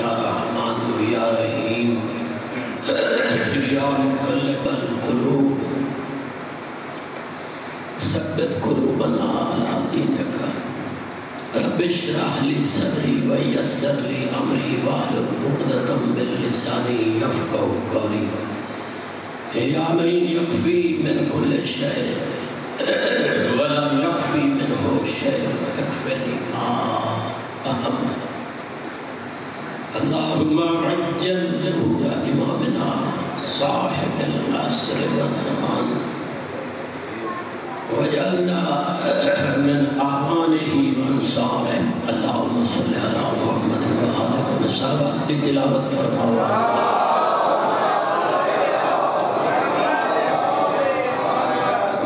یا رحمان یا رحیم یا مقلب القلوب ثبت قلوبنا علی دینک رب اشرح لی صدری ویسر لی امری واحلل عقدۃ من لسانی یفقهوا قولی یا من یکفی من کل شیء ولا یکفی منہ شیء اکفنی ما اہم اللہم عجل ظہور امامنا صاحب العصر والزمان وجعلنا من اعوانہ وانصارہ اللہم صلی علی محمد وآلہ وسلم کی تلاوت فرماؤ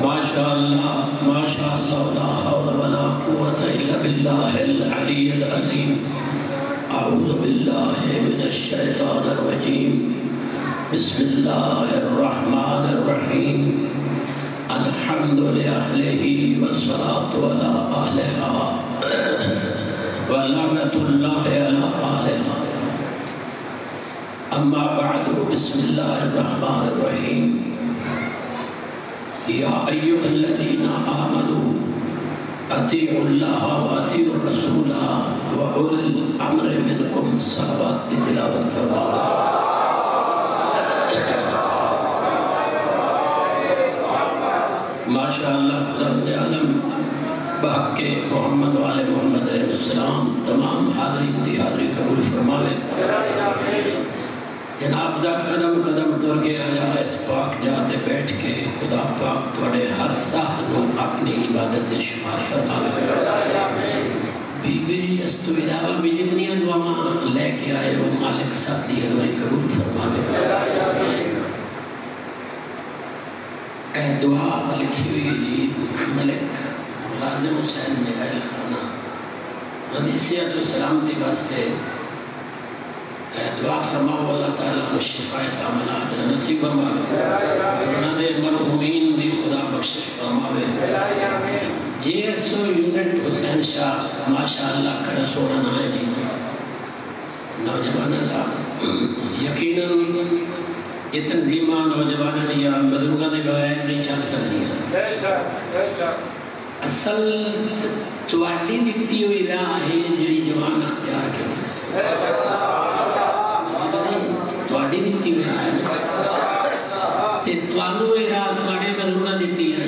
ماشاءاللہ لا حول ولا قوة الا باللہ العلی العظیم اعوذ باللہ من الشیطان الرجیم بسم اللہ الرحمن الرحیم الحمد لأہلہ والصلاة علی آلہا ولعنت اللہ علی آلہا اما بعد بسم اللہ الرحمن الرحیم یا ایہا الذین آمنوا اطیعوا اللہ واطیعوا الرسول وأولی الامر منکم صلوات کی تلاوت فرماؤ ماشاءاللہ خدا عالم بحق محمد و آل محمد علیہ السلام تمام حاضرین دی حاضری قبول فرماوے جناب دا قدم قدم تر گیا آیا اس پاک جاتے بیٹھ کے خدا پاک توڑے ہر ساہنوں اپنی عبادت شمار فرماوے بیوی اس تو علاوہ بھی جتنی دعاں لے کے آئے وہ مالک صاحب دی حضوری قبول فرماوے اے دعا لکھی ہوئی جی ملک ملازم حسین میرائل خانہ ردیسیت و سلامتی واسطے دعا فرماؤ اللہ تعالیٰ شفاء کاملہ اجر نصیب فرماوے انہاں دے مرحومین دی خدا بخشش فرماوے جی S O unit Hussain Shah ماشاءاللہ کڑا سوڑا نہ ہے جی نوجوانہ دا یقیناً یہ تنظیمہ نوجوانہ یا بزرگاں دے بغیر نہیں چل سکتی اصل تواڈی دتی ہوئی راہ ہے جڑی جوان اختیار کرتی تواڈی دتی ہوئی راہ ہے تے توانوں یہ راہ تواڈے بزرگاں دتی ہے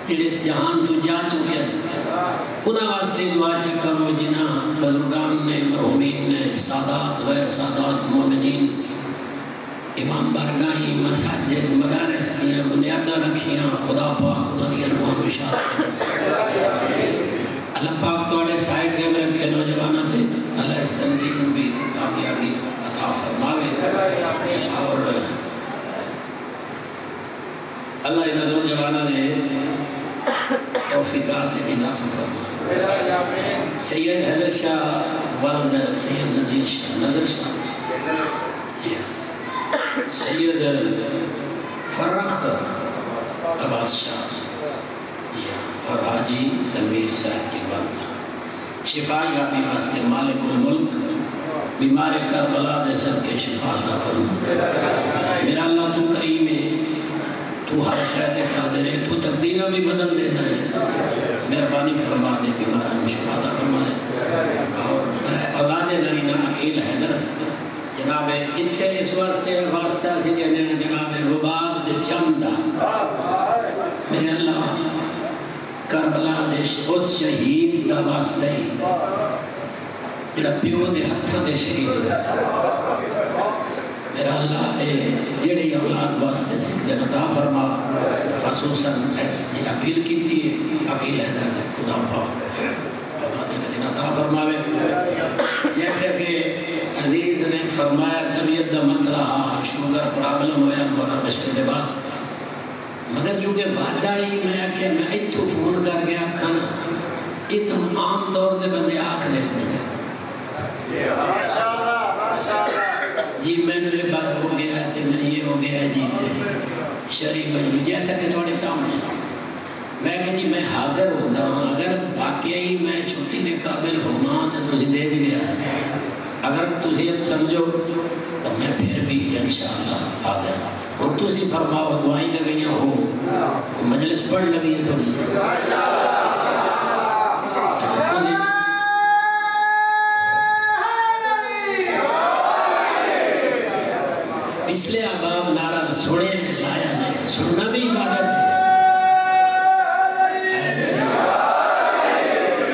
جڑے اس جہان تو جا چکے انہاں واسطے دعا کرو جنہاں بزرگان نے مرحومین نے سادات غیر سادات مومنین امام بارگاہی مساجد مدارس کی بنیادہ رکھیاں خدا پاک انہوں نے روحان بشارت اللہ پاک توڑے سائٹ کے میں رکھے نوجوانہ دے اللہ اس تنظیم بھی کامیابی عطا فرماوے اور اللہ ان نوجوانہ دے توفیقات اضافہ فرماوے سید حیدر شاہ والد سید نذیر شاہ نذر شاہ سید فرخ عباس شاہ اور حاجی تنویر صاحب کی والدہ شفا یابی واسطے مالک الملک بیمار کربلا دے سب کے شفا عطا فرما میرا اللہ تو کریم ہے تو ہر شاید قادر ہے تو تقدیرہ بھی بدل دینا ہے مہربانی فرما دے بیماران شفا عطا فرما دے اور اولاد نرینہ عقیل حیدر جناب اتھے اس واسطہ سی دینے جناب رباب دے چمدہ میرے اللہ کربلا دے اس شہید دا واسطہ ہی جڑا پیو دے ہتھ دے شہید دا میرا اللہ جڑے اولاد واسطے سکتے عطا فرما خصوصاً ایسی اپیل کی تھی اپیل ہے در خدا پاک اولاد نے عطا فرماوے جیسے کہ عزیز نے فرمایا طبیعت دا مسئلہ شوگر پرابلم ہویا مولا بشر دے بعد مگر چونکہ وعدہ ہی میں کہ میں اتھو فون کر گیا کھانا اتم عام طور دے بندے آنکھ دیکھنے ہیں جی میں نے یہ بات ہو گیا ہے میں نے یہ ہو گیا ہے جی شریف مجموع جیسا کہ تھوڑے سامنے میں کہ جی میں حاضر ہوتا ہوں اگر واقعی میں چھٹی دے قابل ہونا تو تجھے دے دیا ہے اگر تسی سمجھو تو میں پھر بھی انشاءاللہ حاضر اور تسی فرماؤ دعائیں دے گئی ہو مجلس پڑھ لگی ہے تھوڑی پچھلے احباب نعرہ سنے لایا نہیں سننا بھی عبادت ہے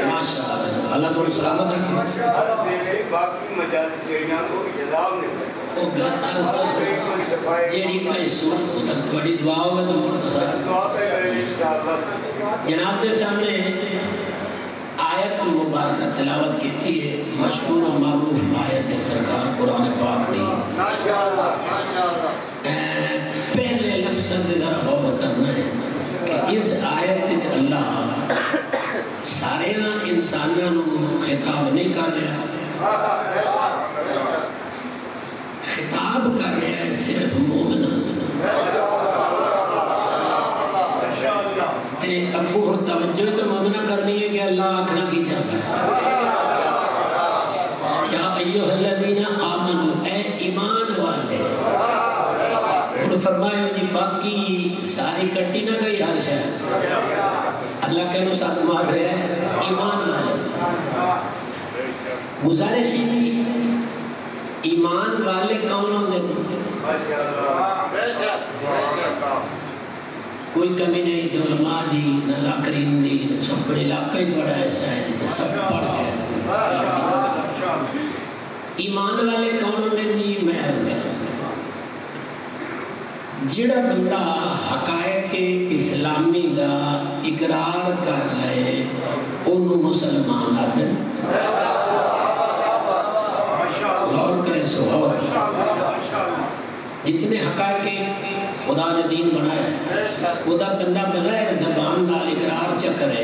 ماشاءاللہ اللہ کو سلامت رکھے باقی مجالس یہاں کو جزاب نہیں جیڑی کوئی صورت خود بڑی دعاؤں میں تو مرتصر جناب کے سامنے آیت مبارکہ تلاوت کیتی ہے مشہور و معروف آیت ہے سرکار قرآن پاک دی پہلے لفظ سے ذرا غور کرنا ہے کہ اس آیت میں اللہ سارے انسانوں خطاب نہیں کر رہا خطاب کر رہا ہے صرف مومنوں تے ابو اور توجہ تو مومنہ کرنی ہے کہ اللہ آکھنا کی جاتا ہے یا ایوہ الذین آمنوا اے ایمان والے انہوں فرمایا جی باقی ساری کٹی نہ گئی ہر شاید اللہ کہنو ساتھ مار رہے ہیں ایمان والے گزارش ہی ایمان والے کون ہوندے کوئی کمی نہیں تو علماء دی نذاکرین دی سب بڑے علاقہ ہی بڑا ایسا ہے جیسے سب پڑھ گئے ایمان والے کون ہوندے جی میں عرض کروں جڑا بندہ حقائق اسلامی دا اقرار کر لے انہوں مسلمان آدم غور کرے سو غور جتنے حقائق خدا نے دین بنایا خدا بندہ بغیر زبان نال اقرار چکرے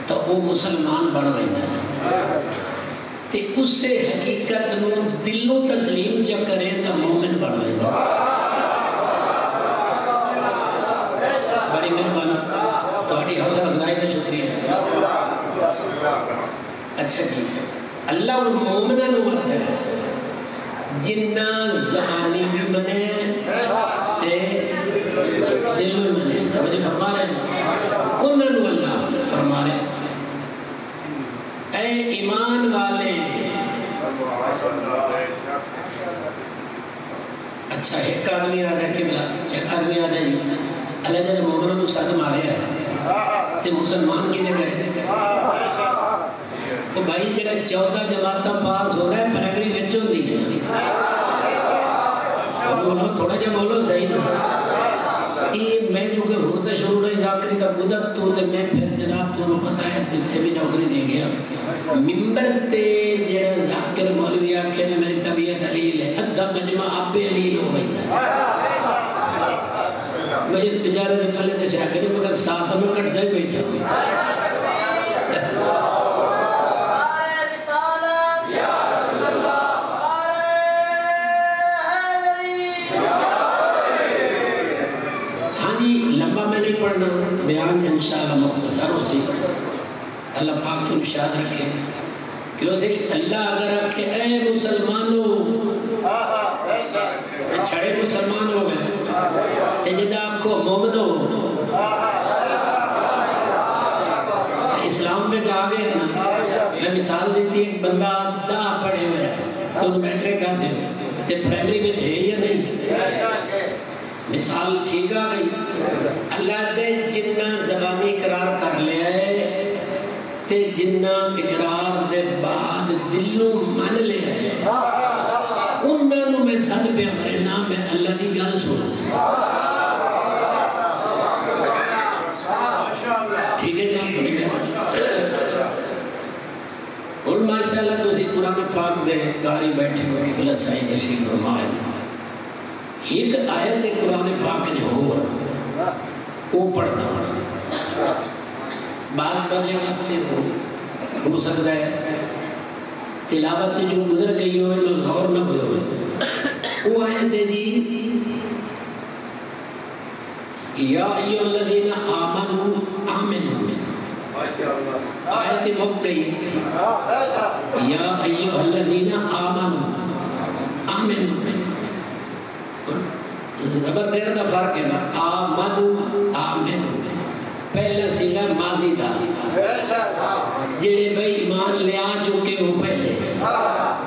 تو وہ مسلمان بن گیا تے اس سے حقیقت نو دل و تسلیم چکرے تو مومن بن گیا بڑی مہربانی تہاڈی حوصلہ افزائی کا شکریہ اچھا جی اللہ ان مومنہ نو وعدہ ہے جنہ زبانی بھی بنے تے دل میں بنے توجہ فرما رہے ہیں انہوں نے اللہ فرما رہے اے ایمان والے اچھا ایک آدمی آدھا قبلہ ایک آدمی آدھا جی اللہ جنہ مومنوں کو ساتھ مارے ہیں تے مسلمان کی نے گئے تو بھائی جڑا 14 جماعتاں پاس ہو گئے پرائمری وچوں دی بولو تھوڑا جا بولو صحیح نا یہ میں جو کہ ہورتا شروع نہیں ذاکری کا مدت تو تے میں پھر جناب تو انہوں پتا ہے تے بھی نوکری دے گیا ممبر تے جڑا ذاکر مولوی آکھے نے میری طبیعت علیل ہے ادھا مجمع اب علیل ہو بیتا میں اس بچارے دے پہلے تے شاکری مگر ساتھ میں کٹتا ہی بیٹھا ہوئی پڑھنا بیان انشاءاللہ مختصر ہو سی اللہ پاک تو نشاد رکھے کیوں سے اللہ اگر رکھے اے مسلمانوں چھڑے مسلمان ہو گئے تجدہ آپ کو مومنوں اسلام میں جا گئے نا میں مثال دیتی ایک بندہ دا پڑھے ہوئے تو میٹرک آتے ہو تے پرائمری میں ہے یا نہیں مثال ٹھیک آ گئی اللہ دے جنہ زبانی اقرار کر لیا ہے تے جنہ اقرار دے بعد دلوں من لیا ہے انہوں میں سد پہ ہمارے نام میں اللہ دی گل سنوں ٹھیک ہے جناب بڑی مہربانی اور ماشاءاللہ تو اسی قرآن پاک میں کاری بیٹھے ہوئے کہ اللہ سائی تشریف فرمائے ایک آیت قرآن پاک جو ہو وہ پڑھنا بعض بندے واسطے ہو سکتا ہے تلاوت جو گزر گئی ہوئے لوگ غور نہ ہوئے ہوئے وہ آیت ہے جی یا ایوہ الذین آمنوا آمنوا آیت مک گئی یا ایھا الذین آمنوا آمنوا زبر دیر دا فرق ہے نا آمنوا پہلا سیگا ماضی دا جڑے بھائی ایمان لے آ چکے ہو پہلے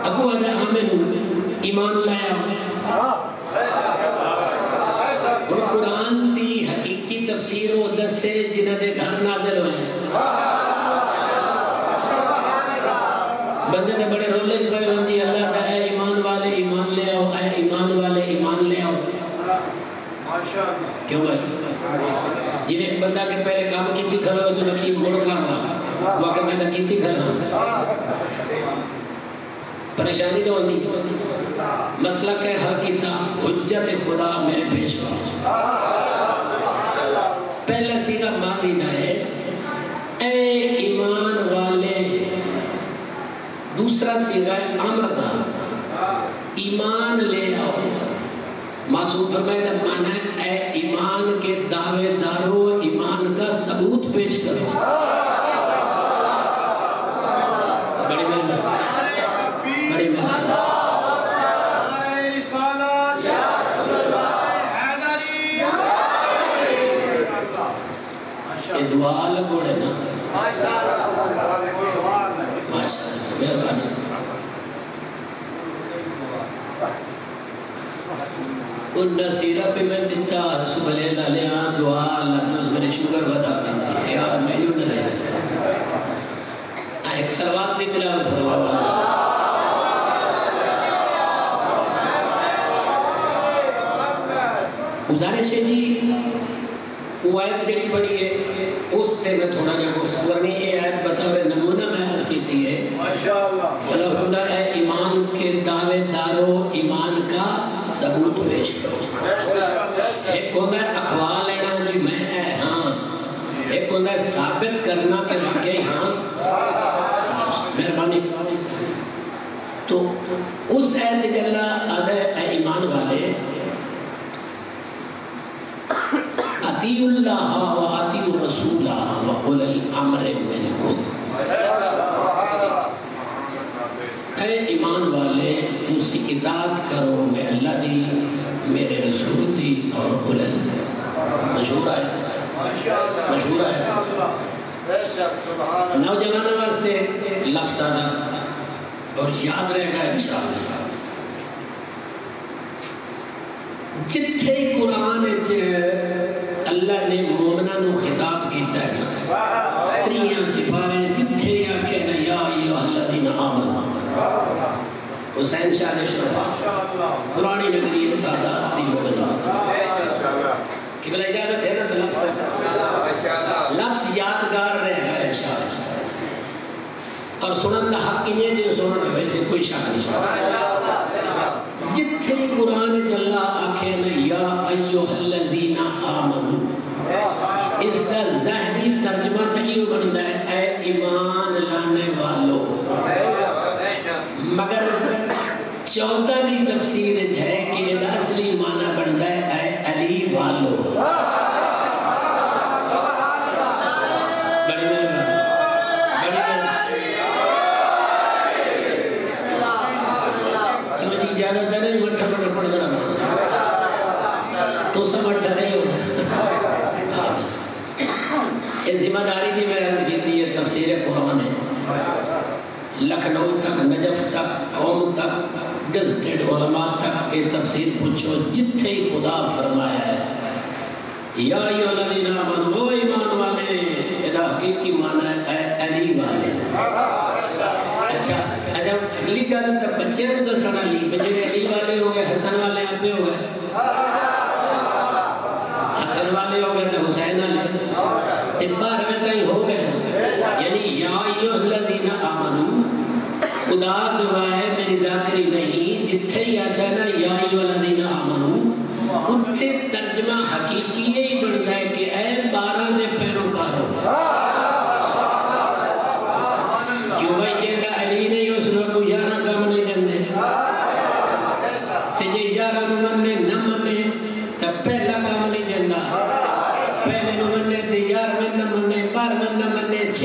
ابو ادا آمنوا ایمان لایا اور قرآن دی حقیقی تفسیر و دسے جنہ دے گھر نازل ہوئے بندے نے بڑے رولے پہ ہوں جی اللہ کا اے ایمان والے ایمان لے آؤ اے ایمان والے ایمان لے آؤ کیوں بھائی جنہیں ایک بندہ کے پہلے کام کیتی کھڑا ہوئے تو نقیب مڑ کر رہا واقع میں نے کیتی کھڑا پریشانی تو ہوتی مسئلہ کہ حل کیتا حجت خدا میرے پیش پر پہلا سیدھا ماضی نہ ہے اے ایمان والے دوسرا سیغہ ہے امر دا ایمان لے آؤ معصوم فرمائے دا معنی ہے اے ایمان کے دعوے دارو ایمان کا ثبوت پیش کرو بڑی مہربانی بڑی مہربانی یہ دعا لگوڑے نا مہربانی انہا سیرہ پہ میں دیتا سبھلے لالیا دعا اللہ تو میرے شکر بتا دیتا یار میں جو نہ رہا ایک سلوات بھی تلاوت فرما والا گزارش ہے جی وہ آیت جڑی پڑھی ہے اس سے میں تھوڑا جا گفتگو کرنی یہ آیت بطور نمونہ میں عرض کیتی ہے اللہ خدا اے ایمان کے دعوے دارو ایمان کا ثبوت پیش کرو ایک ہوتا ہے اخوا لینا جی میں اے ہاں ایک ہوتا ہے ثابت کرنا کہ واقعی ہاں مہربانی تو اس آیت جلہ آدھے اے ایمان والے اطیعوا اللہ و اطیعوا الرسول و اولی الامر منکم اے ایمان والے اس کی اطاعت کرو میں اللہ دی میرے رسول دی اور اولی مشہور ہے نوجوانوں واسطے لفظ آنا اور یاد رہے گا انشاءاللہ جتھے قرآن اللہ نے مومنہ نو خطاب کیتا ہے تریاں سپارے جتھے آکے نا یا ایھا الذین آمنوا حسین شاہ شرفا قرآنی نگری سادات دی مومنہ کہ بلا اجازت ہے نا لفظ یادگار رہے گا انشاءاللہ اور سنن دا حق انہیں جو سنن ویسے کوئی شاک نہیں شاک جتھے قرآن جلہ آکھے نا یا ایھا الذین آمنوا اس کا ظاہری ترجمہ تیو بنتا ہے اے ایمان لانے والو مگر چوتھا دی تفسیر ہے کہ یہ اصلی معنی بنتا ہے اے علی والو بڑی مہربانی اجازت ہے نہیں مٹھا پڑ جانا تو سمجھتا نہیں ہونا یہ ذمہ داری دی میں عرض کی تھی یہ تفسیر قرآن ہے لکھنؤ تک نجف تک قوم تک گزٹڈ علماء تک یہ تفسیر پوچھو جتھے ہی خدا فرمایا ہے یا ایھا الذین آمنوا او ایمان والے ادا حقیقی معنی ہے اے علی والے اچھا جب اگلی گل تک بچے کو دسنا لی جڑے علی والے ہو گئے حسن والے ابے ہو گئے حسن والے ہو گئے تو حسین والے اتبار میں کہیں ہو گئے یعنی یا ایھا الذین آمنوا خدا دعا ہے میری ذاکری نہیں جتھے ہی آتا ہے نا یا ایھا الذین آمنوا ان سے ترجمہ حقیقی ہی بڑھتا ہے کہ اے 12 دے پیروکاروں کیوں بھائی جیدہ علی نہیں اس کو 11 کام نہیں جاندے تے جے 11 نو مننے نہ مننے تو پہلا کام نہیں جاندہ پہلے نو مننے تے 11 میں نہ مننے 12 میں نہ مننے 6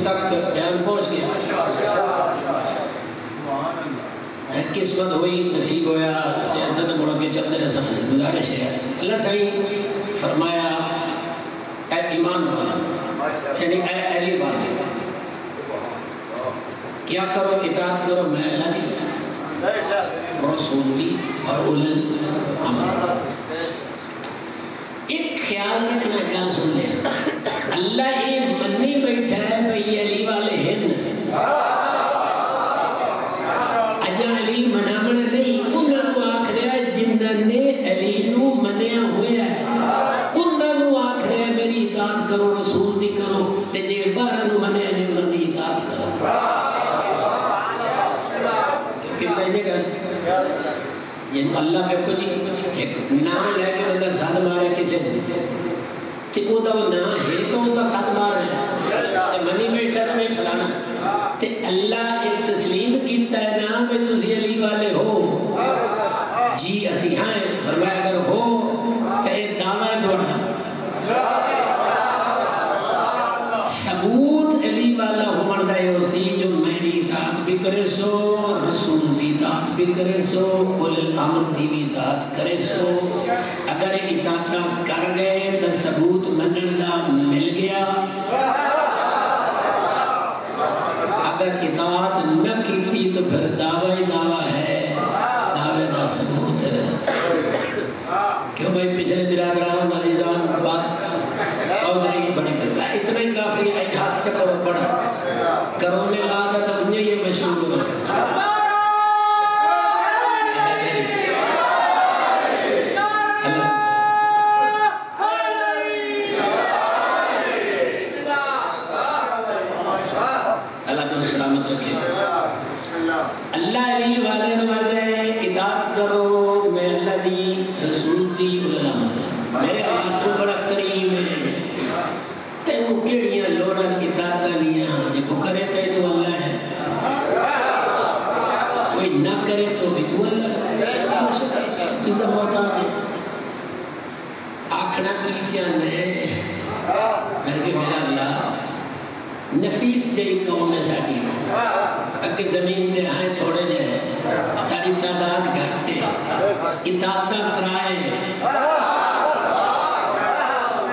تک بیان پہنچ گیا. قسمت ہوئی نصیب ہویا سیادت مڑ کے چلتے رہ سکتے. گزارش ہے اللہ صحیح فرمایا اے ایمان والے یعنی اے علی والے کیا کرو اطاعت کرو میں اللہ کی رسول کی اور اولل امر. ایک خیال رکھنا گل سن لے اللہ یہ منی بیٹھا ہے بھئی علی والے ہیں اجا علی منا من نہیں انہوں کو آکھ رہا ہے جنہوں نے علی نو منیا ہویا ہے انہوں کو آکھ رہا ہے میری اطاعت کرو رسول دی کرو تے جے بارہ نو منیا نے انہوں دی اطاعت کرو. کتنا ہی گا جن اللہ میں کو جی ایک نام لے کے بندہ ساتھ مارے کسے تے او دا نام ہے تو او دا ساتھ مار رہا ہے منی بیٹھا تو میں فلانا تے اللہ ایک تسلیم کیتا ہے نا میں تسی علی والے ہو جی اسی ہاں فرمایا اگر ہو تے ایک دعویٰ دوڑا ثبوت علی والا ہمارا ہے اسی جو میری اطاعت بھی کرے سو رسول دی اطاعت بھی کرے سو اولل الامر دی بھی اطاعت کرے سو. اگر اطاعت کر گئے تو ثبوت منن دا مل گیا اگر اطاعت نہ کیتی تو پھر دعویٰ ہے دعوے دا ثبوت کیوں بھائی پچھلے برادران عزیزان بات اوزری بڑی کرتا ہے اتنا ہی کافی ہے ایک ہاتھ چکر پڑا کرونے لاتا تو انہیں یہ مشہور ہو گیا. اللہ تم سلامت رکھے. اللہ علی والے نوازے اطاعت کرو میں اللہ دی رسول دی علماء میرے اللہ تو بڑا کریم ہے تینوں کیڑیاں لوڑا اطاعت دیاں جے کو کرے تو اللہ ہے کوئی نہ کرے تو بھی تو اللہ ہے. کس کا محتاج ہے آکھنا کی چاہنے میں کہ میرا اللہ نفیس جائی قوم ہے ساڑی اگر زمین دے آئے تھوڑے جائے ساڑی تعداد گھٹے اطاعتاں کرائے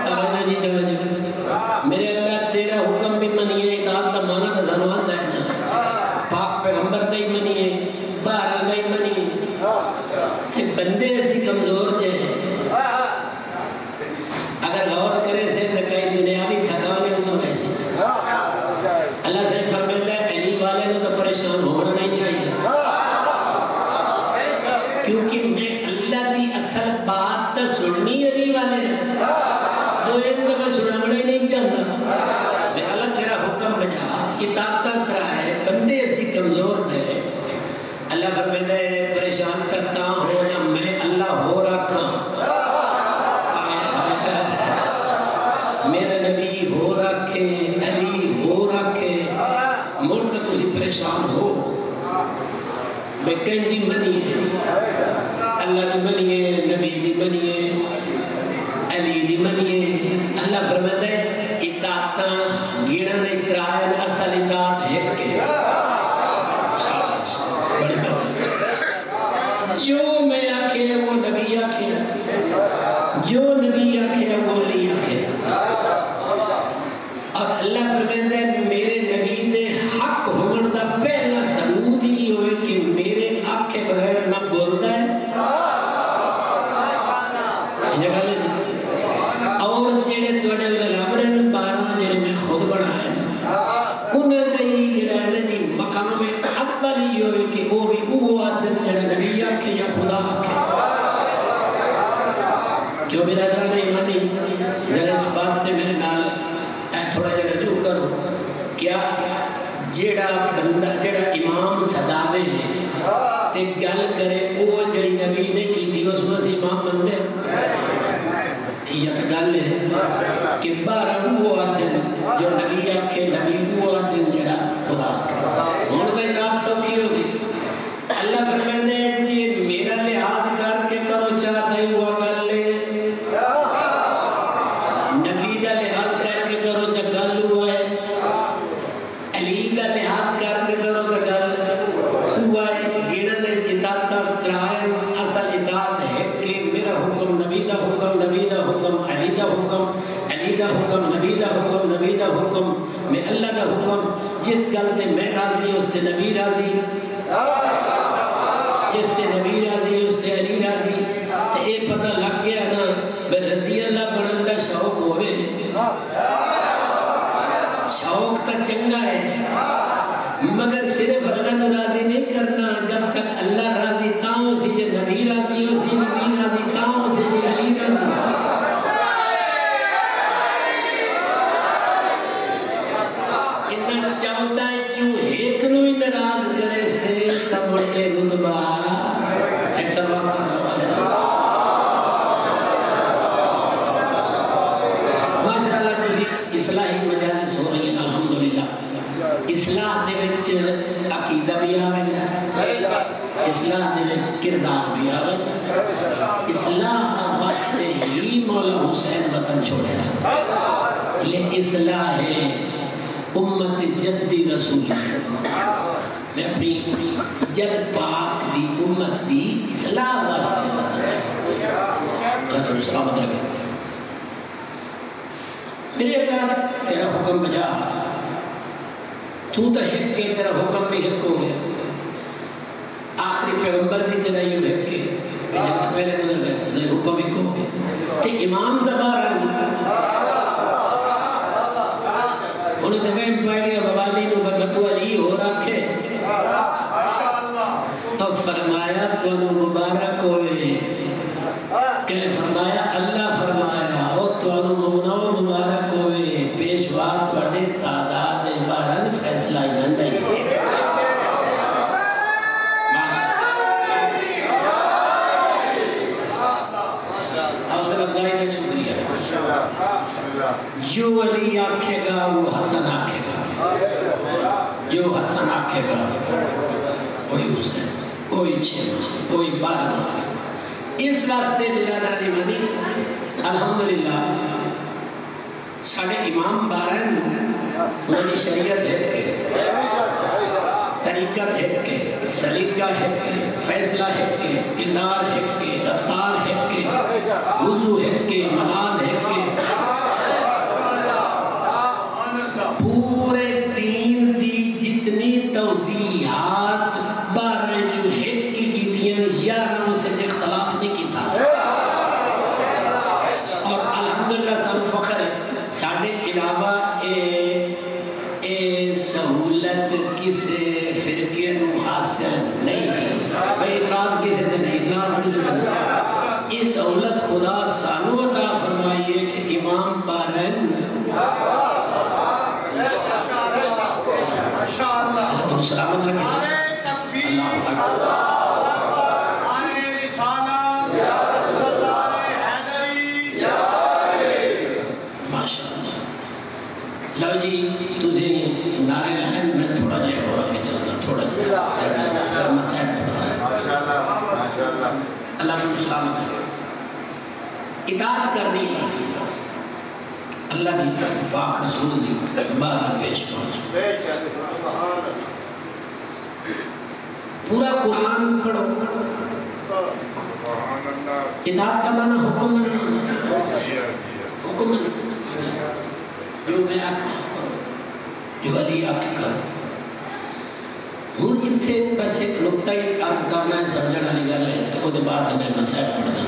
توجہ جی توجہ میرے اللہ تیرا حکم بھی منیے اطاعت کا معنی تو ضرورت ہے نا پاک پیغمبر دائی منیے بارہ دائی منیے کہ بندے ایسی کمزور جائے اگر غور کرے سے نکائی دنیاوی تھکانے ہوتا ویسے اللہ سے فرماتا ہے علی والے نے تو پریشان ہونا نہیں چاہیے کیونکہ میں اللہ کی اصل بات تو سننی علی والے دو ایک تو میں سنانا ہی نہیں چاہتا میں اللہ تیرا حکم بجا اطاعت کرائے بندے ایسی کمزور تھے اللہ فرماتا ہے پریشان کرتا ہو نہ میں اللہ ہو رکھا میرا نبی ہو رکھے علی ہو رکھے مرد تسی پریشان ہو میں کہیں دی منی ہے اللہ دی منی ہے نبی دی منی ہے علی دی منی ہے. اللہ فرماتا ہے اطاعتاں گیڑن اکرائن اصل اطاعت ہے کہ بڑی بڑی جو میں آکھے وہ نبی آکھے جو نبی آکھے وہ علی آکھے. اب اللہ فرماتا ہے میرے نبی نے حق ہونے دا پہلا ثبوت ہی ہوئے کہ میرے حق کے بغیر نہ بولتا ہے اور جڑے توڑے الامرن بارہ جڑے میں خود بڑھائے انہیں دہی جڑا ہے مقام اول ہی ہوئے کہ وہ بھی وہ آدم جڑا نبی آکھے یا خدا آکھے. کیوں میرا درہ نہیں مانی ذرا اس بات نے میرے نال تھوڑا جا رجوع کرو کیا جیڑا بندہ جیڑا امام صداوے ہے تے گل کرے وہ جڑی نبی نے کی تھی اس میں سے امام بندے یہ تو گل ہے کہ بارہ وہ آدم جو نبی آکھے نبی وہ آدم جیڑا خدا ہون تو اطاعت سوکھی ہوگی. اللہ فرماتے ہیں جی میرا لحاظ کر کے کرو چاہتا ہی ہوا گل لے نبی دا لحاظ کر کے کرو چاہ گل ہوا ہے نبی دا حکم، علی دا حکم، علی دا حکم، نبی دا حکم، نبی دا حکم، میں اللہ دا حکم، جس گل سے میں راضی اس سے نبی راضی، جس سے نبی راضی اس سے علی راضی، تو یہ پتہ لگ گیا نا بے رضی اللہ بنن دا شوق ہوئے، شوق تا چنگا ہے، مگر صرف اللہ تو راضی نہیں کرنا، جب تک اللہ راضی تاؤں سے جب نبی راضی ہو سی نبی راضی تاؤں سے جب علی راضی انہا چاہتا ہے جو ایک نو ناراض کرے سے تب اڑے رتبہ ایک سب وقت ماشاءاللہ تسی اصلاحی مجالس ہو رہی ہیں الحمدللہ، اصلاح دے وچ عقیدہ بھی آوے اصلاح دے وچ کردار بھی آوے، اصلاح واسطے ہی مولا حسین وطن چھوڑے یہ اصلاح ہے امت جدی رسول، میں اپنی جد پاک دی امت دی اصلاح واسطے وطن جہاں سلامت رکھے میرے اگر تیرا حکم بجا تو تا ہک کے تیرا حکم بھی ہک ہو گیا، آخری پیغمبر بھی تیرا یہ ہک کے جب پہلے گزر گئے تیرا حکم ہک ہو گیا تے امام دبارن انہیں دبین پائے گیا بوالی نو ببتو علی ہو رکھے تو فرمایا تو انہوں مبارک ہوئے کہ فرمایا اللہ فرمایا او تو انہوں مبارک ہوئے پیشوات وڈے تعداد بارن فیصلہ جاندہ ہی جو علی آکھے گا وہ حسن آکھے گا، جو حسن آکھے گا وہی حسین، وہی چھیمز، وہی بارم، اس واسطے برادر مدی الحمدللہ ساڑھے امام بارن انہی شریعت ہے کہ طریقت ہے کہ سلیقہ ہے کہ فیصلہ ہے کہ کردار ہے کہ رفتار ہے کہ وضو ہے کہ نماز ہے کہ پورے دین دی جتنی توضیحات بارے جو ہٹ کی جیتیاں یاروں سے اختلاف نہیں کی تھا اور الحمدللہ سب فخر ہے ساڑھے علاوہ سہولت کسے فرقے نو حاصل نہیں بھئی اعتراض کسے سے نہیں اعتراض کسے سے نہیں یہ سہولت خدا سانو عطا فرمائیے کہ امام بارن اللہ تم سلامت رکھیں اللہ اکبر لو جی تجھے نعرے لہن میں تھوڑا جائے ہو رہا ہے چلنا تھوڑا جائے فرما صاحب اللہ تم سلامت رکھیں اطاعت کرنی ہے اللہ بھی پاک رسول دی بارہ پیش پہنچ پورا قرآن پڑھو اطاعت کا معنی حکم جو میں آکھا کرو جو علی آکھا کرو ہون اتھے بس ایک نقطہ ہی عرض کرنا ہے سمجھنا نہیں گا لے تو دے بعد میں مسائل پڑھنا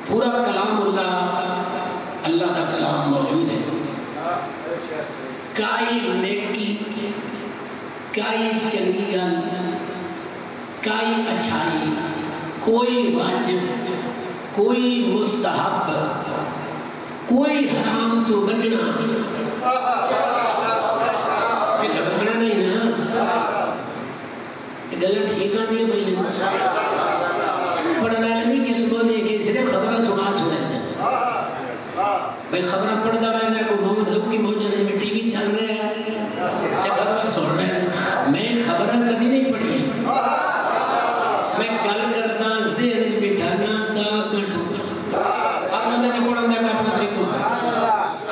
پورا کلام اللہ کا کلام موجود ہے کائی نیکی کائی چنگی گل کائی اچھائی کوئی واجب کوئی مستحب کوئی حرام تو بچنا کہ گھبرانا نہیں نا گلت ٹھیک آ دیا بھائی پڑھنا نہیں کس کو نہیں کہ صرف خبرہ سنا چھوڑے تھے بھائی خبرہ پڑھتا میں نے کوئی محمد لوگ کی موجود میں ٹی وی چل رہے ہیں یا خبرہ سن رہے ہیں میں خبرہ کبھی نہیں پڑھی میں گل کرنا ذہن بٹھانا تا پڑھوں اب میں نے پڑھا میں اپنا طریقہ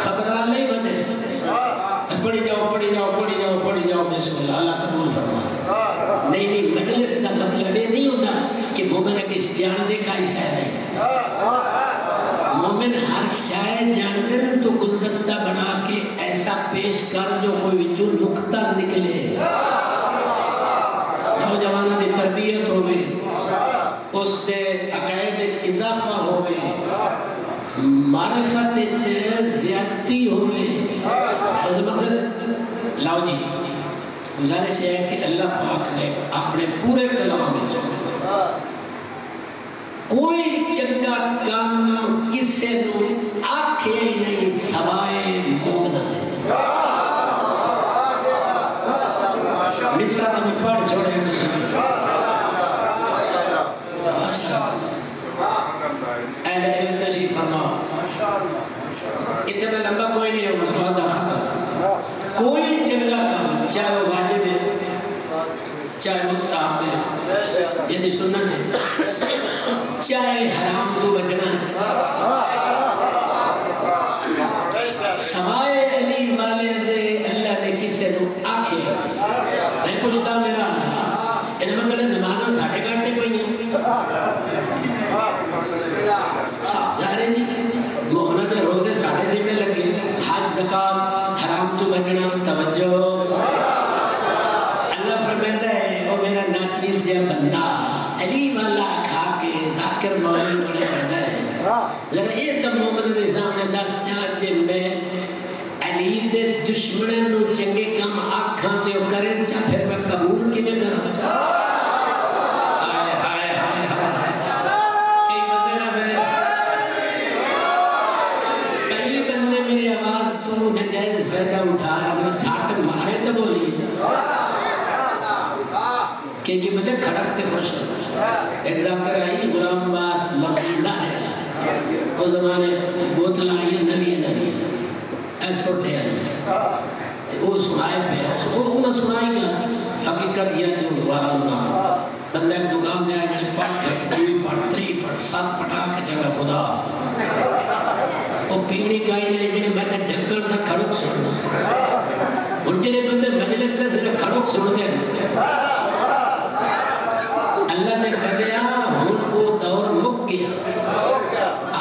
خبرہ لے بنے پڑھی جاؤ پڑھی جاؤ پڑھی جاؤ پڑھی جاؤ بسم اللہ اللہ قبول فرما نہیں مجلس کا مطلب یہ نہیں ہوتا کہ مومن کے جان دے کا ہی شاید ہے شاید جانور تو گلدستہ بنا کے ایسا پیش کر جو کوئی جو نقطہ نکلے، نوجوانوں کی تربیت ہوئے، اس کے عقائد اضافہ ہوئے، معرفت زیادتی ہوئے۔ مقصد لاؤ جی گزارش ہے کہ اللہ پاک نے اپنے پورے کلام میں کوئی چنگا کام کسے نو آکھے نہیں سوائے مومن دے۔ مصرہ تمہیں پڑھ چھوڑے اہل علم تشریف فرما، اتنا لمبا کوئی نہیں ہے مطلب ختم۔ کوئی چنگا کام چاہے وہ واجب ہے چاہے مستحب ہے یعنی سنت ہے، چاہے حرام تو بچنا ہے، سوائے علی والے دے اللہ نے کسے نو آکھے۔ میں پوچھتا میرا اللہ انہیں مطلب نمازہ ساڑھے گھنٹے پہ ہیں صاحب جا رہے جی محمد روزے ساڑھے دن میں لگے، حج زکاة حرام تو بچنا توجہ۔ اللہ فرماتا ہے او میرا ناچیز جے بندہ علی والا کھا کے ذاکر مولی بڑے پڑھتا ہے، ذرا یہ تب مومن دے سامنے دس چاہتے میں علی دے دشمنوں نو چنگے کام آکھاں تے او کریں چاہ پھر میں قبول کی میں کرا۔ کئی بندے میری آواز تو نجائز فیدہ اٹھا رہا میں ساٹھ مارے تو بولی کہ بندے کھڑکتے خوش ایگزامپل آئی غلام عباس مقیدہ ہے، وہ زمانے بوتل آئی نبی ایسکوٹ دے آئی وہ سنائے پہ انہیں سنائی گا حقیقت یہ جو دوبارہ ہونا بندے ایک دکان دے آئے جنہیں پٹ ہے دوئی پٹ تری پٹ سات پٹا کے جگہ خدا وہ پیڑی گائی نے جنہیں میں نے ڈھکڑ دا کھڑک سننا ان جنہیں بندے مجلس سے صرف کھڑک سن دے اللہ نے کہا ان کو دور مک گیا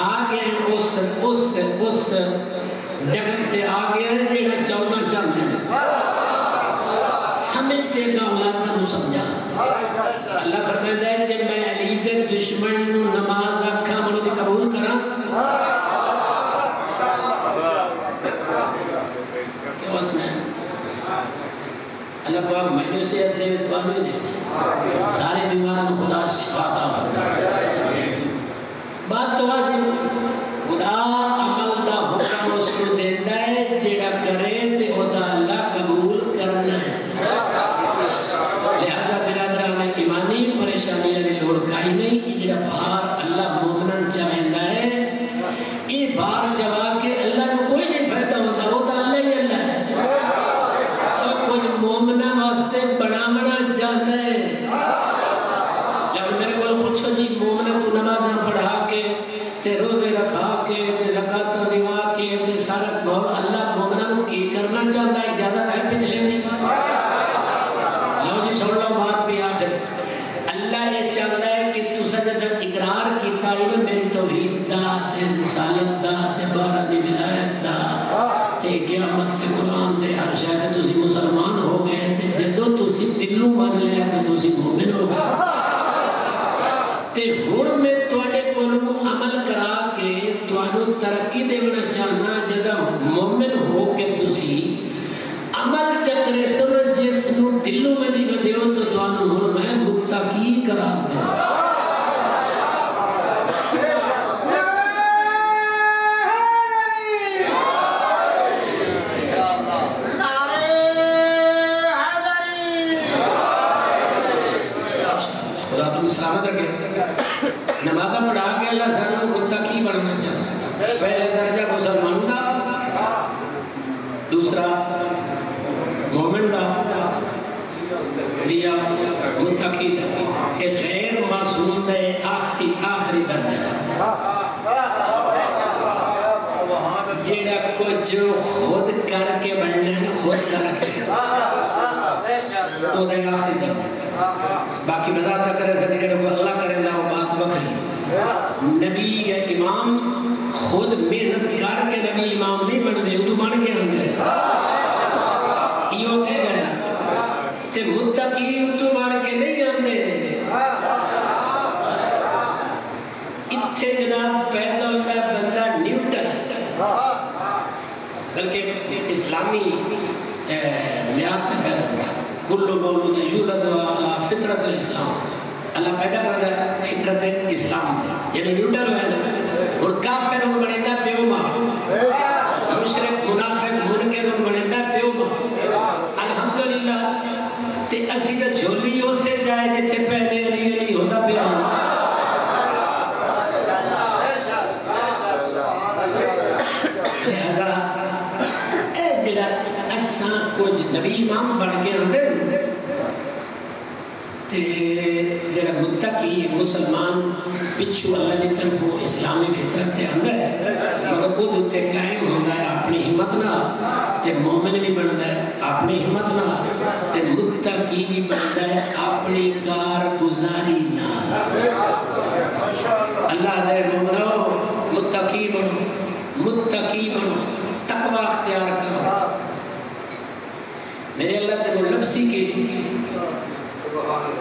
آگے اس جگتے آگے جیڑا چودہ چاہتے ہیں سمجھتے گا اولادہ نو سمجھا۔ اللہ فرمائے ہے کہ میں علی دے دشمن نو نماز رکھا مڑو دی قبول کرا کیا واسنا ہے اللہ پاک میں نے اسے ادھے توانوی دے سارے بیماران خدا شفاتا فرمائے۔ بات تو واضح خدا عمل دا حکم اس کو دیتا ہے جیڑا کرے تے خدا اللہ قبول کرنا ہے۔ لہذا برادران ایمانی پریشانی علی لوڑ کائی نہیں، جیڑا بھار اللہ مومنن چاہیندہ ہے یہ بھار جوا کے اللہ کو کوئی نہیں فائدہ ہوتا ہوتا اللہ ہی اللہ ہے اور کچھ مومنہ واسطے بڑا جانا ہے۔ جب میرے کو پوچھو جی مومنہ تو نمازیں پڑھا کے تے روزے رکھا کے تے زکاة دیوا کے تے سارا بہت اللہ مومنہ کو کی کرنا چاہتا ہے اجازت ہے پچھلے میں لو جی سن لو بات بھی آخر اللہ یہ چاہتا ہے کہ تو سجدہ اقرار کیتا ہے میری توحید دا تے رسالت دا تے بارہ دی ولایت دا تے قیامت تے قرآن دے ہر شاید تسی مسلمان ہو گئے تے جدو تسی دلو مان لیا تے تسی مومن ہو گئے تے ہون میں توڑے کولو عمل کرا کے توانو ترقی دیونا چاہنا جدہ مومن ہو کے تسی عمل چکرے سن جس نو دلو میں دی بدیو تو توانو ہون میں متقی کرا دے سکتا سلامت رکھے نمازہ پڑھا کے اللہ سانو متقی بننا چاہتا ہے۔ پہلے درجہ مسلمان دا، دوسرا مومن دا، لیا متقی دا، ایک غیر معصوم دا آخری درجہ جیڑا کچھ خود کر کے بننے خود کر کے وہ دے آخری درجہ باقی مزاد نہ کرے سکتے کہ اللہ کرے گا وہ بات وکری نبی یا امام خود محنت کر کے نبی امام نہیں بنتے ادو بن کے آتے یہ کہ گیا تے متقی ادو بن کے نہیں آتے اتنے جناب پیدا ہوتا ہے بندہ نیوٹن بلکہ اسلامی میعاد کا پیدا ہوتا ہے کل مولود یولد علی فطرت الاسلام اللہ پیدا کرتا ہے فطرت اسلام سے یعنی نیوٹن ہے نا اور کافر ان بنیتا پیو ماں مشرک منافق منکر ان بنیتا پیو ماں الحمدللہ تے اسی دا جھولی ہو سے جائے جتے پہلے علی علی ہوتا پیا لہذا اے جڑا اساں کچھ نبی امام بن کے اندر تے جڑا متقی مسلمان پچھو اللہ کی طرف اسلامی فطرت کے اندر مگر خود اتنے قائم ہوتا ہے اپنی ہمت نہ تے مومن بھی بنتا ہے اپنی ہمت نہ تے متقی بھی بنتا ہے اپنی کارگزاری نہ اللہ دے مومنو متقی بنو متقی بنو تقوی اختیار کرو میرے اللہ تے لفظی کی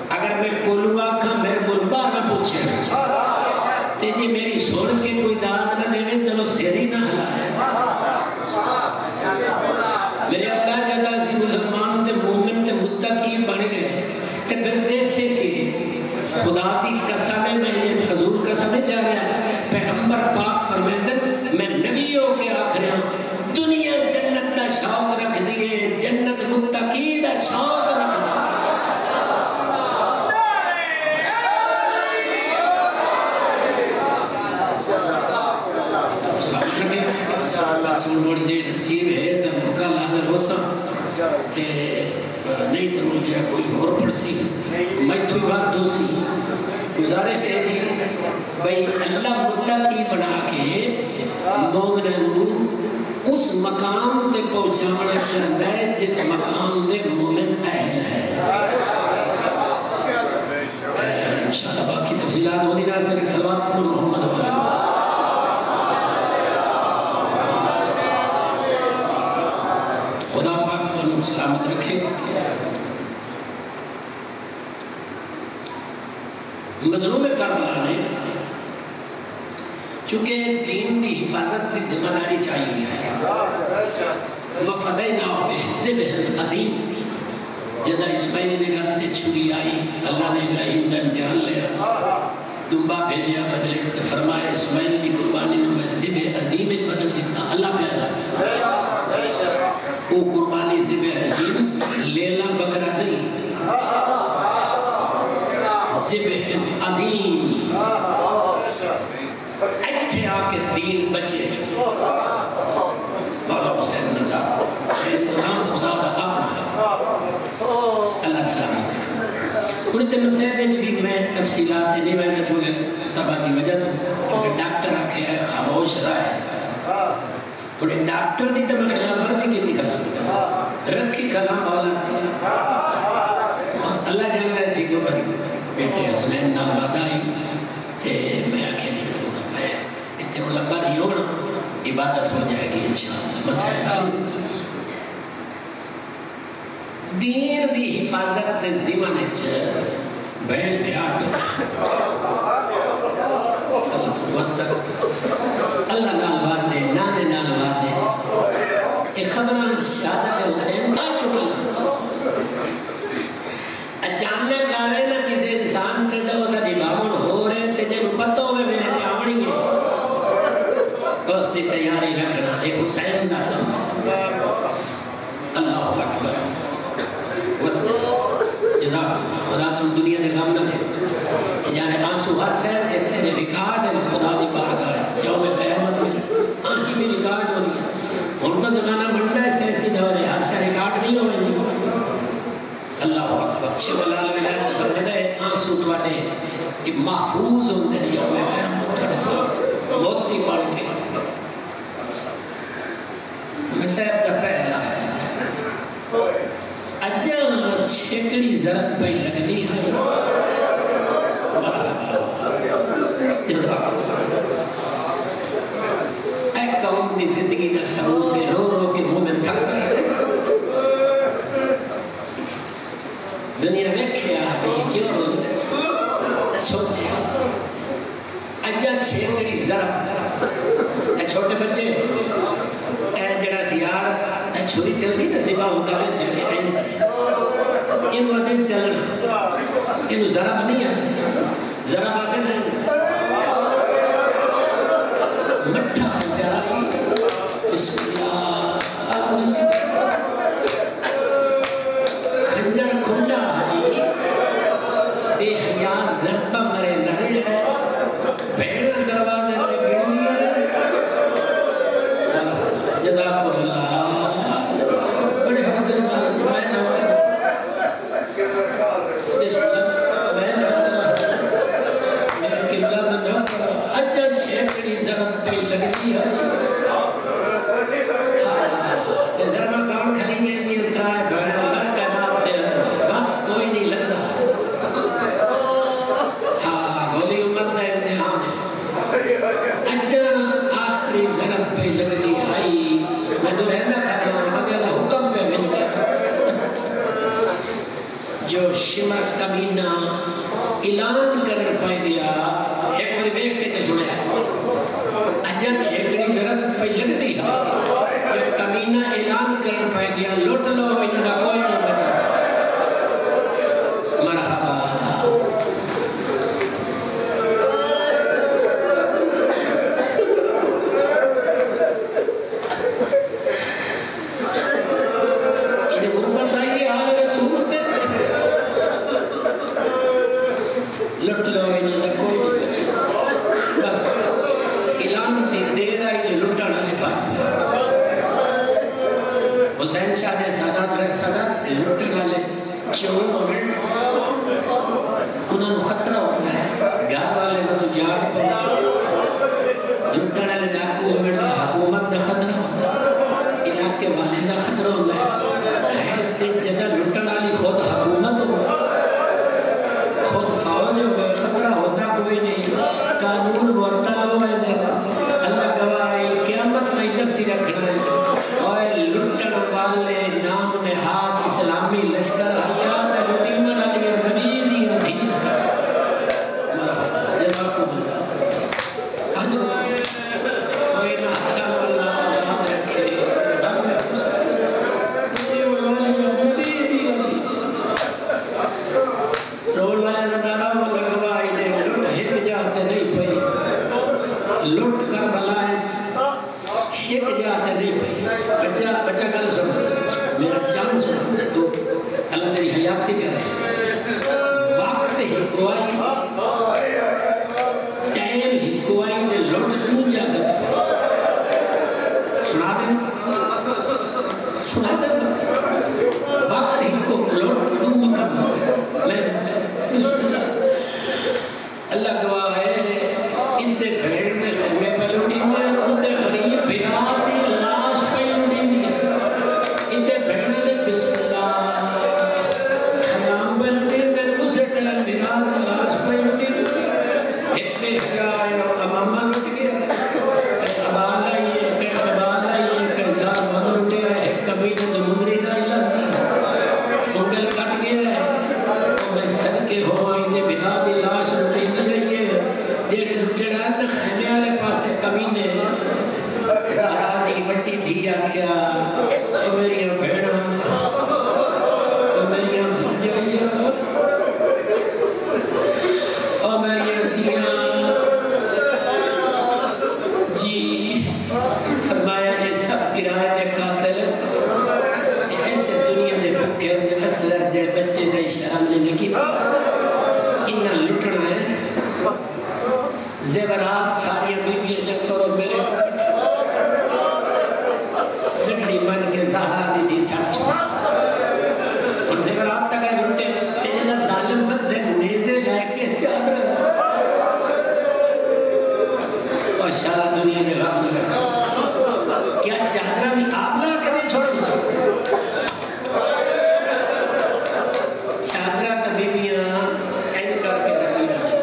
اگر میں کولوا کا میرے کو بار نہ پوچھے تے جی میری سن کے کوئی داد نہ دے چلو سیری نہ ہلائے میرے اللہ جاتا اسی مسلمان تے مومن تے متقی بن گئے تے پھر دیسے کہ خدا دی قسم میں یہ حضور قسم چاہ رہا ہے پیغمبر پاک فرمیندن میں نبی ہو کے آخر ہوں دنیا جنت دا شوق رکھ دیئے جنت متقی دا شوق رکھ دیئے رسول بڑھ دے نصیب ہے تب مکہ لازر ہو سا کہ نہیں تو مجھے کوئی اور پڑھ سی میں تو بات دو سی گزارش ہے بھئی اللہ متقی بنا کے مومنوں اس مقام تے پہنچانا چاہتا ہے جس مقام دے مومن اہل ہے انشاءاللہ باقی تفصیلات ہو دینا سے سلوات پر محمد والا خدا پاک کو سلامت رکھے مظلوم کربلا نے چونکہ دین دی حفاظت کی ذمہ داری چاہیے ہے وفدینا بِحِزْبٍ عظیم جدہ اسماعیل نے کہا تے چھری آئی اللہ نے ابراہیم کا امتحان لیا دنبا بھیجیا بدلے تو فرمایا اسماعیل کی قربانی نے ذبح عظیم بدل دیتا اللہ پیدا وہ قربانی ذبح عظیم لیلا بکرہ نہیں ذبح عظیم ایتھے آکے دین بچے مولا حسین نظام انتظام خدا دا حق ہے اللہ سلام انہیں تے مسئلہ پہ بھی میں تفصیلات نہیں میں کہتا ہوں کہ تبادی وجہ تو کیونکہ ڈاکٹر آکھے ہے خاموش رہا ہے انہیں ڈاکٹر دی تو میں خلاف ورزی کی تھی کلام رکھی کلام مولا تھی اللہ جل گیا جی کو بھائی بیٹے حسنین نام وعدہ آئی کہ میں آکھے نہیں کروں گا میں اتنے کو لمبا نہیں ہونا عبادت ہو جائے گی انشاءاللہ مسئلہ علی دین دی حفاظت دے زمانے چھ بین بیراٹ اللہ تو وستر اللہ نال بات دے نانے نال بات دے ایک خبران شہادت حسین آ چکا اچانک آوے نا کسی انسان تے دو تا دیباون ہو رہے تے جن پتہ ہوئے میرے تے آمڑی گے اس دی تیاری رکھنا ایک حسین دا نام اللہ اکبر جدا خدا تم دنیا دے غم نہ دے جانے آنسو ہس ہے کہ تیرے ریکارڈ ہے خدا دی بارگاہ ہے یوم قیامت میں آنکھی بھی ریکارڈ ہو گیا ان کا زمانہ بنتا ہے سیسی دور ہے ہر شاہ ریکارڈ نہیں ہوئے نہیں اللہ اکبر چھے ولال ولایت فرمدہ ہے آنسو توڑے کہ محفوظ ہوں دے یوم قیامت توڑے سے موتی پڑھ کے میں صاحب دا پہلا اجاں چھکڑی ضرب پہ لگنی ہے دی زندگی دا سروس دے رو رو کے مومن تھک گئے دنیا میں کیا ہے یہ کیوں رو دے سوچے اجا چھیڑی ذرا اے چھوٹے بچے اے جڑا دیار اے چھوری چل دی نا زبا ہوتا ہے انو دن چلنا انو ذرا نہیں آتی ذرا باتیں نہیں مٹھا جائی بسم اللہ خنجر کھنڈا آئی بے حیات زربہ مرے لڑے ہے بھیڑ دروازے میں بیڑی ہے جزاک اللہ بڑے حضر میں نوکر بسم اللہ میں نوکر میرے قبلہ میں نوکر اچھا چھیکڑی درم پہ لگتی ہے درمہ کون کھلی ملتی اترائے بڑے اللہ کا نام دے بس کوئی نہیں لگ رہا گولی امت کا امتحان ہے اچھا آخری درم پہ لگتی آئی میں تو رہنا کھانا ہوں مگر حکم پہ مل گیا جو شمر کمینہ اعلان کرنے پائے دیا ایک بڑی بیک کے تے سنے اجن چھیکڑی درد پہ لگ دی جو کمینہ اعلان کرنے پائے دیا لوٹ لو انہوں نے کوئی نہیں بچا مرحبا انہیں غربت آئی حال رسول سے لٹ لو انہوں نے کوئی نہیں بچا بس اعلان دی دیر آئی جو لٹن آنے بات حسین شاہ نے سادات رکھ سادات لٹن آلے چون ہوئے انہوں نے خطرہ ہوتا ہے گھر والے میں تو جاگ پر لٹن آلے ڈاکو ہوئے حکومت نہ خطرہ ہوتا ہے علاقے والے نہ خطرہ ہوتا ہے جگہ لٹن آلی خود حکومت ہوگا خود فوج ہوگا خطرہ ہوتا کوئی نہیں قانون معطل ہوئے اللہ گواہی قیامت نہیں دسی رکھنا ہے اور لٹن والے نام نہاد اسلامی لشکر حیات لٹی منا دیا نبی دیا دیا جزاکم اللہ حضر کوئی نہ حسن اللہ آدھا رکھے ڈھم میں حسن رول والے نبی دیا دیا رول والے ندارہ والا گواہی نے لٹ ہت جاتے نہیں پئی لٹ کر بلائج ہت جاتے نہیں پئی بچہ کل سن میرا جان سن تو اللہ تیری حیاتی کرے وقت ہی کوئی ٹائم ہی کوئی نے لٹ دوں جا کر سنا دیں وقت ہی کو لٹ دوں مکم میں بسم اللہ اللہ گواہ ہے انتے بھیڑ دے خیمے پہ لوٹی میں انتے غریب بنار دی لاش پہ لوٹی میں انتے بھیڑ دے بسم اللہ خیام پہ لوٹی میں اسے ٹھل بنار دی لاش پہ لوٹی ایک میں حیاء اور امامہ لوٹ گیا کئی عبال آئیے کئی عبال آئیے کئی زار من لوٹے آئے ایک کبیلے تو مدری نہ لگتی منگل کٹ گیا ہے تو میں صدقے ہو آئی دے بنار دی لاش لوٹی نہیں رہی ہے جیڑے لٹڑان خیمے والے پاسے کمینے زہرا دی بٹی دیا کیا اے میری بھیڑا اے میری بھرجائیا اے میری دیا جی فرمایا اے سب کرائے دے قاتل ایسے دنیا دے بکے اصلر دے بچے دے شرم لینے کی انہا لٹنا ہے زیورات ساری بیبی چکر اور میرے لٹڑی من کے زہرہ دی دی سڑ چھوڑا اور زیورات تک ہے لٹے تیجنہ ظالم بدھے نیزے لائے کے چادر اور شارع دنیا نے غم نہ کرتا کیا چادرہ بھی آپ لا کے نہیں چھوڑ دی چادرہ کا بیبیاں این کر کے نبی رہے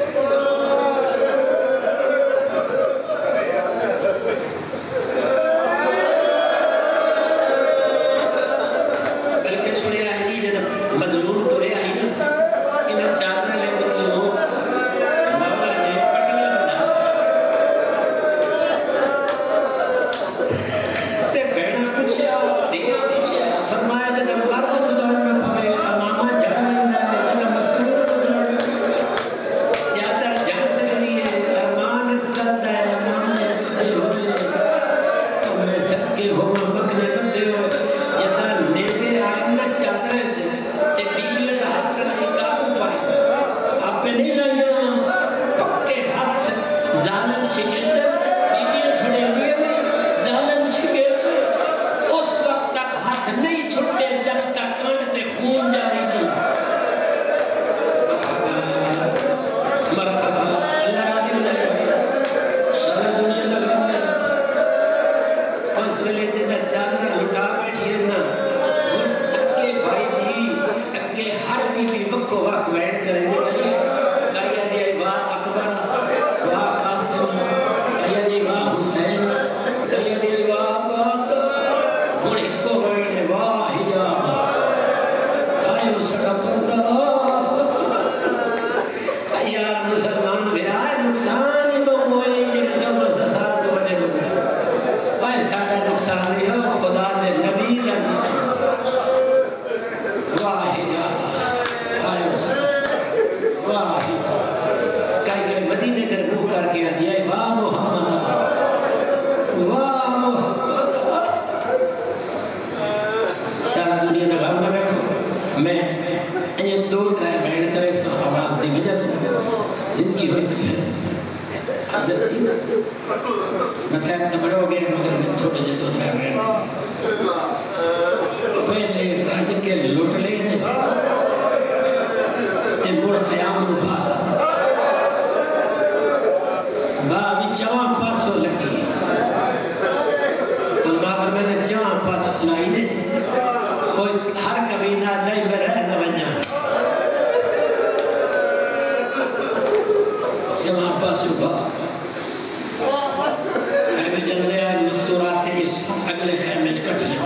میں صاحب تو بڑے ہو گئے مگر میں تھوڑے جے دو ترہ رہے پہلے راج کے لوٹ لے تے مڑ قیام نو بھالا بابی جوان پاسو لگی تو بابر میں نے جوان پاسو لائی نے کوئی ہر کبھی نہ دائی میں رہ نہ بنیا جوان پاسو بابا خیمے جلدے آئے مستورات اس اگلے خیمے کٹ لیں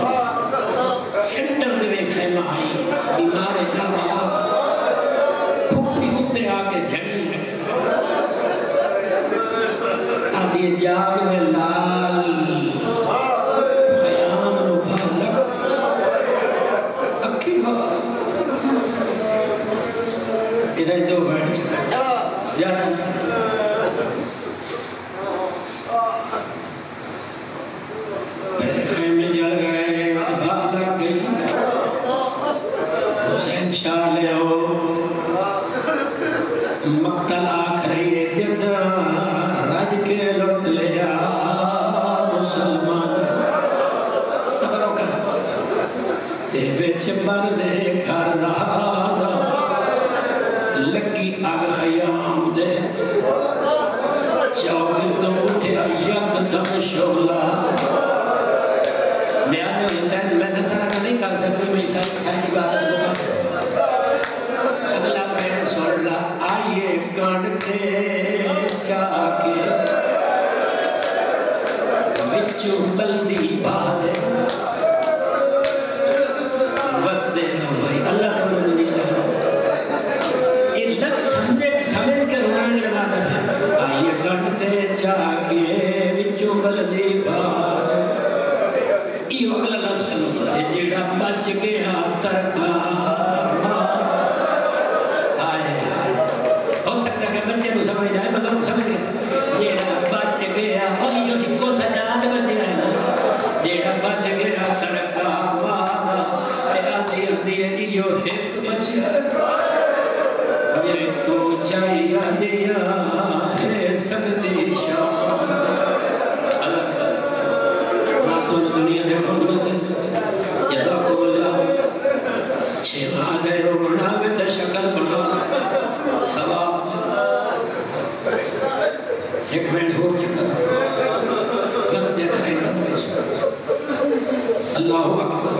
سنٹر دے خیمہ آئی بیمار گھر پھوپی ہوتے آکے جھڑی ہے آدھی جاگ میں لال خیام نو بھالک اکھی بات ادھر دو بیٹھ چکا جاتی پہلے خیمے جل گئے بھالک گئی حسین شاہ لے ہو مقتل آخری جد راج کے لوٹ لیا مسلمان تبرو کا تے بیچ بن دے گھر رہا لگی آگ خیام دے چاوگر دم اٹھے یک دم شولا نیاز حسین میں نصرہ کا نہیں کر سکتی میں عیسائی کھائی عبادت دوں اگلا پہنے سوڑلا آئیے کانڈتے جاکے وچو بلدی بادے وسدے ہوئی اللہ کو دنیا لگا یہ لفظ سمجھ کے رونے لگا دے آئیے کانڈتے جاکے وچو بلدی بادے یہ اگلا لفظ سمجھ دے جیڑا بچ گیا ترکا بچے کو سمجھ جائے مطلب سمجھ گیا جیڑا بچ گیا اور یہ ہکو سجاد بچ گیا نا جیڑا بچ گیا ترکا مادا تے آدھی آدھی ہے یہ ہک بچ گیا یہ تو چاہیے دیا ہے سکتی شام اللہ راتوں دنیا دیکھو ملتے یدا کو اللہ چھے آدھے رونا میں شکل بنا سواب ایک بین ہو چکا بس دیکھائیں گا اللہ اکبر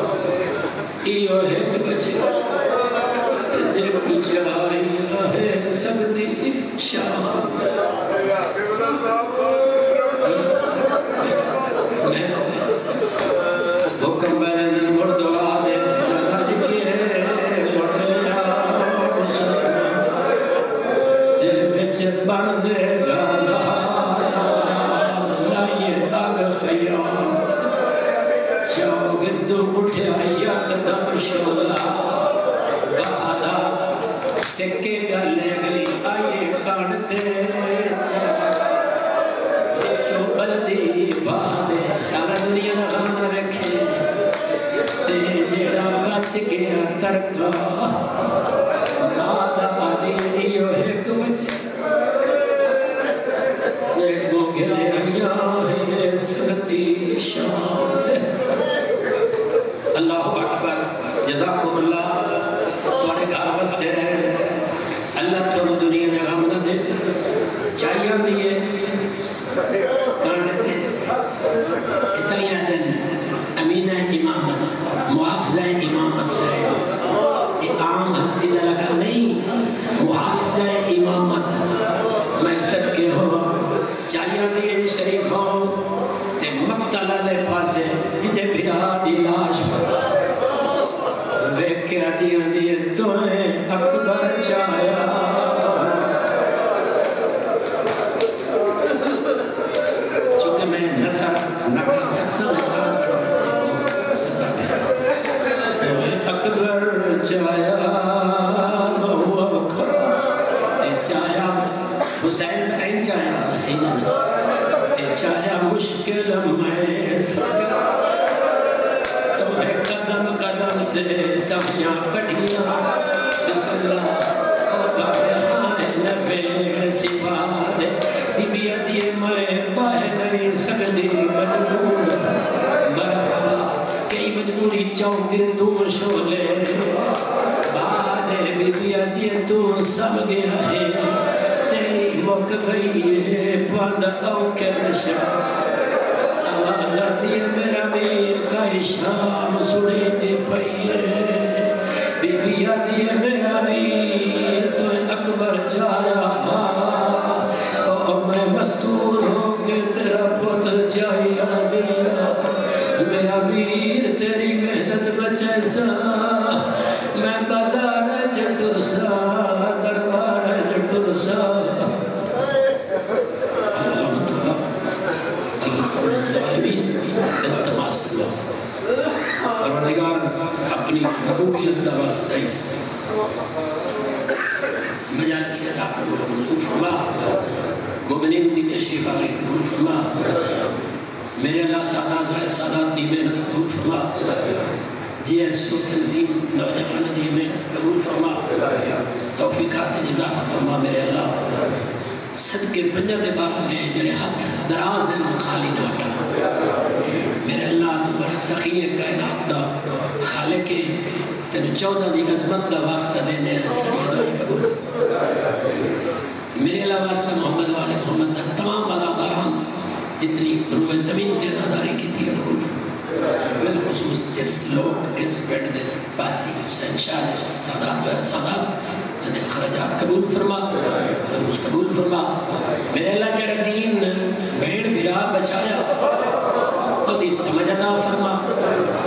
ایو ہے بچے ایک جائیہ ہے سبزی شاہ میں حکم بیدن مردعا دے راج کے لوٹ لیا مسلمان دے بچ بند گا خیام چاو گردو اٹھے یک دم شولا بہادا ٹکے گلے گلی آئیے کانتے بچو بلدی بہادے سارا دنیا نہ غم نہ رکھے تے جیڑا بچ گیا ترکا مادا آدھی ایو ایک بچے ایک گو گھلے آئیاں سکتی شام اللہ اکبر جزاکم اللہ توڑے گھر بستے رہے اللہ توڑے دنیا نے غم نہ دے چاہیے دیئے کانڈتے اتنی آدن امینہ امامت محافظہ امامت سے عام ہستی دلکہ نہیں محافظہ امامت مقصد کے ہو چاہیے دیئے شریفوں تے مقتل علیہ پاسے جدے بھرا دی لاش پر ویک کے آدیاں دیئے توہیں اکبر چاہیا چونکہ میں نصر نہ کھا سکسا توہیں اکبر چاہیا بہو کھا چاہیا حسین خین چاہیا حسینہ چاہیا مشکل میں سکا تمہیں قدم قدم دے سہیاں کڑھیاں بسم اللہ اور بابے ہائے نبیڑ سوا دے بی بی ادیے میں باہے چونگے تو شولے بعد بی بی آدھی تو سب گیا ہے تیری مک گئی ہے پاند اوکے نشا آواز آدھی ہے میرا میر کا شام سڑی دی پئیے بی بی آدھی ہے میرا میر تو اکبر جایا اور میں مستور ہو کے تیرا پت جایا دیا میرا میر تیری محنت بچیسا میں بدار جٹرسا دربار جٹرسا التماس اللہ پروردگار اپنی قبولیت دا واسطہ مجالس ادا قبول فرما مومنین کی تشریف آگے قبول فرما میرے اللہ سادات غیر سادات دی محنت قبول فرما جی ایس سو تنظیم نوجوان دی محنت قبول فرما توفیقات اضافہ فرما میرے اللہ صدقے پنجہ دے بارہ دے جڑے ہاتھ دراز دے خالی نہ ہٹا میرے اللہ تو بڑا سخی کائنات دا خالق تین 14 دی عظمت دا واسطہ دینے سڑی دعائی قبول میرے اللہ واسطہ محمد والے محمد دا تمام اداکاران جتنی روح زمین تے اداداری کی تھی قبول بالخصوص جس لوگ اس بیٹھ دے باسی حسین شاہ دے سادات و سادات انہیں خرجات قبول فرما حروس قبول فرما میرے اللہ جڑا دین بھیڑ بھرا بچایا خود اس سمجھ عطا فرما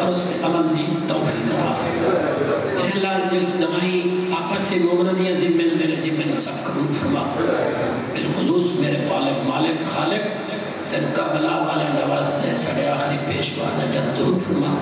اور اس کے عمل دی توفیق عطا فرما میرے اللہ جو دمائی آپس سے مومندیاں ذمن میرے ذمن سب قبول فرما بالخصوص میرے پالک مالک خالق تن کا بلا والے نوازتے سڑے آخری پیشوا نجات ظہور فرما